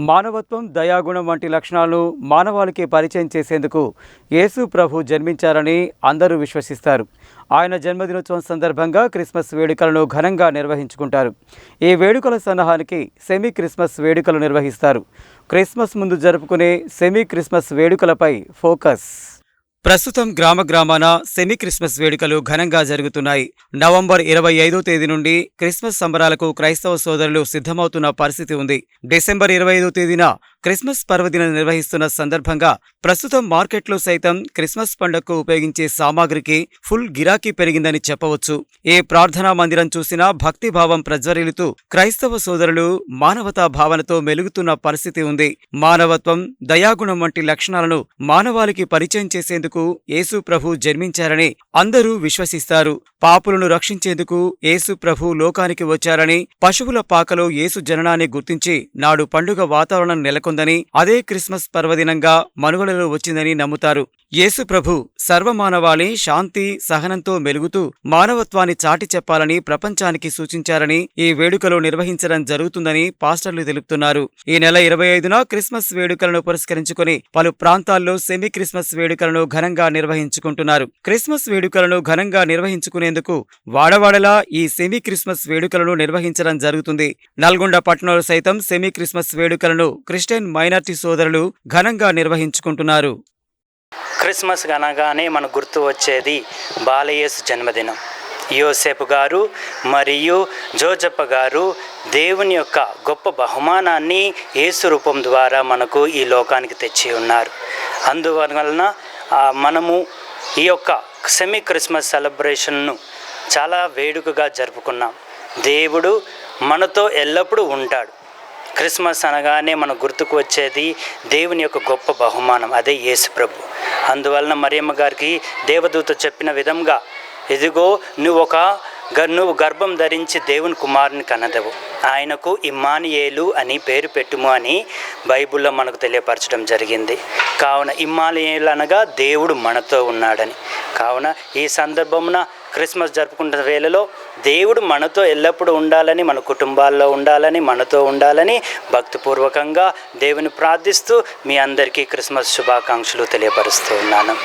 మానవత్వం, దయాగుణం వంటి లక్షణాలను మానవాళికి పరిచయం చేసేందుకు యేసు ప్రభు జన్మించారని అందరూ విశ్వసిస్తారు. ఆయన జన్మదినోత్సవం సందర్భంగా క్రిస్మస్ వేడుకలను ఘనంగా నిర్వహించుకుంటారు. ఈ వేడుకల సన్నాహానికి సెమీ క్రిస్మస్ వేడుకలు నిర్వహిస్తారు. క్రిస్మస్ ముందు జరుపుకునే సెమీ క్రిస్మస్ వేడుకలపై ఫోకస్. ప్రస్తుతం గ్రామాన సెమీ క్రిస్మస్ వేడుకలు ఘనంగా జరుగుతున్నాయి. నవంబర్ 25వ తేదీ నుండి క్రిస్మస్ సంబరాలకు క్రైస్తవ సోదరులు సిద్ధమవుతున్న పరిస్థితి ఉంది. డిసెంబర్ 25వ తేదీన క్రిస్మస్ పర్వదినం నిర్వహిస్తున్న సందర్భంగా ప్రస్తుతం మార్కెట్లో సైతం క్రిస్మస్ పండుగకు ఉపయోగించే సామాగ్రికి ఫుల్ గిరాకీ పెరిగిందని చెప్పవచ్చు. ఏ ప్రార్థనా మందిరం చూసినా భక్తిభావం ప్రజ్వరిల్లుతూ క్రైస్తవ సోదరులు మానవతా భావనతో మెలుగుతున్న పరిస్థితి ఉంది. మానవత్వం, దయాగుణం వంటి లక్షణాలను మానవాళికి పరిచయం చేసేందుకు యేసు ప్రభు జన్మించారని అందరూ విశ్వసిస్తారు. పాపులను రక్షించేందుకు యేసు ప్రభు లోకానికి వచ్చారని, పశువుల పాకలో యేసు జననాన్ని గుర్తించి నాడు పండుగ వాతావరణం నెలకొందని, అదే క్రిస్మస్ పర్వదినంగా మనుగడలో వచ్చిందని నమ్ముతారు. యేసు ప్రభు సర్వమానవాళి శాంతి, సహనంతో మెలుగుతూ మానవత్వాన్ని చాటి చెప్పాలని ప్రపంచానికి సూచించారని ఈ వేడుకలు నిర్వహించడం జరుగుతుందని పాస్టర్లు తెలుపుతున్నారు. ఈ నెల 25న క్రిస్మస్ వేడుకలను పురస్కరించుకుని పలు ప్రాంతాల్లో సెమీ క్రిస్మస్ వేడుకలను ఘనంగా నిర్వహించుకుంటున్నారు. క్రిస్మస్ వేడుకలను ఘనంగా నిర్వహించుకునేందుకు వాడవాడలా ఈ సెమీ క్రిస్మస్ వేడుకలను నిర్వహించడం జరుగుతుంది. నల్గొండ పట్టణంలో సైతం సెమీ క్రిస్మస్ వేడుకలను క్రిస్టియన్ మైనారిటీ సోదరులు ఘనంగా నిర్వహించుకుంటున్నారు. క్రిస్మస్ అనగానే మనకు గుర్తు వచ్చేది బాలయేసు జన్మదినం. యోసేపు గారు మరియు జోజప్ప గారు దేవుని యొక్క గొప్ప బహుమానాన్ని యేసు రూపం ద్వారా మనకు ఈ లోకానికి తెచ్చి ఉన్నారు. అందువలన మనము ఈ యొక్క సెమీ క్రిస్మస్ సెలబ్రేషన్ను చాలా వేడుకగా జరుపుకున్నాం. దేవుడు మనతో ఎల్లప్పుడూ ఉంటాడు. క్రిస్మస్ అనగానే మనకు గుర్తుకు వచ్చేది దేవుని యొక్క గొప్ప బహుమానం, అదే యేసు ప్రభు. అందువలన మరియమ్మ గారికి దేవదూత చెప్పిన విధంగా, ఇదిగో నువ్వు గర్భం ధరించి దేవుని కుమారుని కన్నదవు, ఆయనకు ఇమ్మానుయేలు అని పేరు పెట్టుము అని బైబిల్లో మనకు తెలియపరచడం జరిగింది. కావున ఇమ్మానుయేలు అనగా దేవుడు మనతో ఉన్నాడని. కావున ఈ సందర్భమున క్రిస్మస్ జరుపుకున్న వేళలో దేవుడు మనతో ఎల్లప్పుడూ ఉండాలని, మన కుటుంబాల్లో ఉండాలని, మనతో ఉండాలని భక్తిపూర్వకంగా దేవుని ప్రార్థిస్తూ మీ అందరికీ క్రిస్మస్ శుభాకాంక్షలు తెలియపరుస్తూ ఉన్నాను.